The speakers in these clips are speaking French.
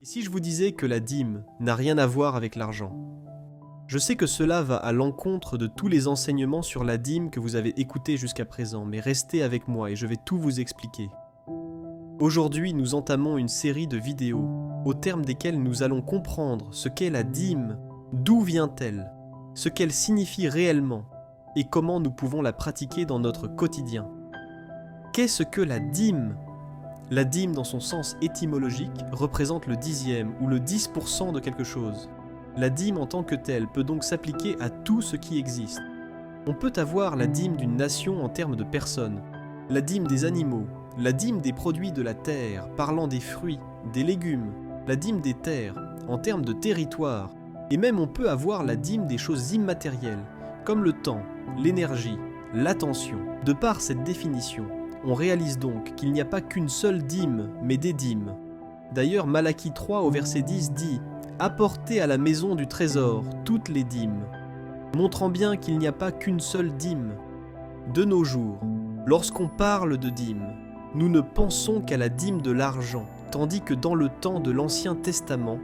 Et si je vous disais que la dîme n'a rien à voir avec l'argent? Je sais que cela va à l'encontre de tous les enseignements sur la dîme que vous avez écoutés jusqu'à présent, mais restez avec moi et je vais tout vous expliquer. Aujourd'hui, nous entamons une série de vidéos, au terme desquelles nous allons comprendre ce qu'est la dîme, d'où vient-elle, ce qu'elle signifie réellement, et comment nous pouvons la pratiquer dans notre quotidien. Qu'est-ce que la dîme? La dîme, dans son sens étymologique, représente le dixième ou le 10% de quelque chose. La dîme en tant que telle peut donc s'appliquer à tout ce qui existe. On peut avoir la dîme d'une nation en termes de personnes, la dîme des animaux, la dîme des produits de la terre, parlant des fruits, des légumes, la dîme des terres, en termes de territoire, et même on peut avoir la dîme des choses immatérielles, comme le temps, l'énergie, l'attention. De par cette définition, on réalise donc qu'il n'y a pas qu'une seule dîme, mais des dîmes. D'ailleurs, Malachie 3 au verset 10 dit « Apportez à la maison du trésor toutes les dîmes », montrant bien qu'il n'y a pas qu'une seule dîme. De nos jours, lorsqu'on parle de dîme, nous ne pensons qu'à la dîme de l'argent, tandis que dans le temps de l'Ancien Testament,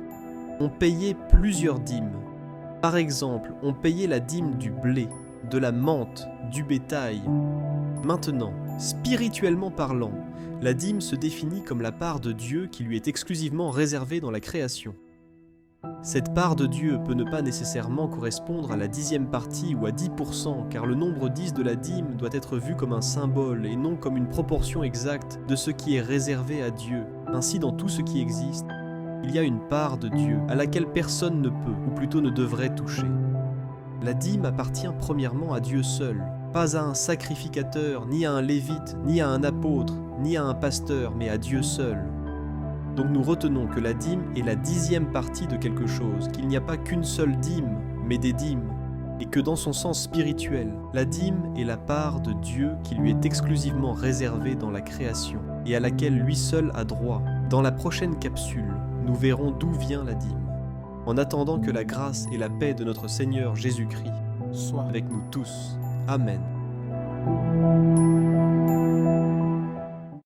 on payait plusieurs dîmes. Par exemple, on payait la dîme du blé, de la menthe, du bétail. Maintenant, spirituellement parlant, la dîme se définit comme la part de Dieu qui lui est exclusivement réservée dans la création. Cette part de Dieu peut ne pas nécessairement correspondre à la dixième partie ou à 10%, car le nombre 10 de la dîme doit être vu comme un symbole et non comme une proportion exacte de ce qui est réservé à Dieu. Ainsi, dans tout ce qui existe, il y a une part de Dieu à laquelle personne ne peut, ou plutôt ne devrait toucher. La dîme appartient premièrement à Dieu seul, pas à un sacrificateur, ni à un lévite, ni à un apôtre, ni à un pasteur, mais à Dieu seul. Donc nous retenons que la dîme est la dixième partie de quelque chose, qu'il n'y a pas qu'une seule dîme, mais des dîmes, et que dans son sens spirituel, la dîme est la part de Dieu qui lui est exclusivement réservée dans la création, et à laquelle lui seul a droit. Dans la prochaine capsule, nous verrons d'où vient la dîme. En attendant que la grâce et la paix de notre Seigneur Jésus-Christ soient avec nous tous. Amen.